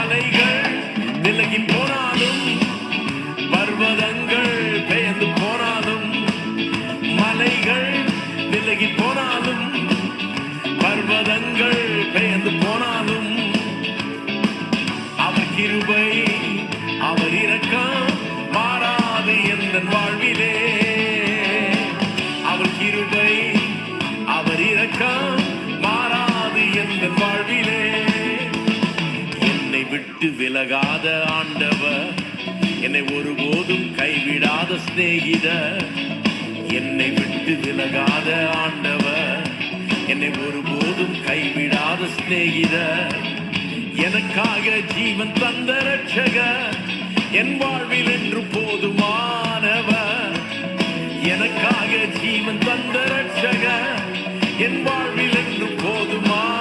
மலைகள் விலகி போனாலும், பர்வதங்கள் பெயர்ந்து போனாலும், மலைகள் விலகி போனாலும், பர்வதங்கள் பெயர்ந்து போனாலும், அவர் கிருபை அவர் இரக்கம் மாறாது எந்த வாழ்விலே. அவர் கிருபை அவர் இரக்கம் மாறாது எந்த வாழ்விலே. என்னை விட்டு விலகாத ஆண்டவர், என்னை ஒருபோதும் கைவிடாத சிநேகிதர். என்னை விட்டு விலகாத ஆண்டவர், என்னை ஒருபோதும் கைவிடாத சிநேகிதர். எனக்காக ஜீவன் தந்த ரட்சகர், என் வாழ்வில் என்று போதுமானவர். எனக்காக ஜீவன் தந்த ரட்சகர், என் வாழ்வில் என்று போதுமானவர்.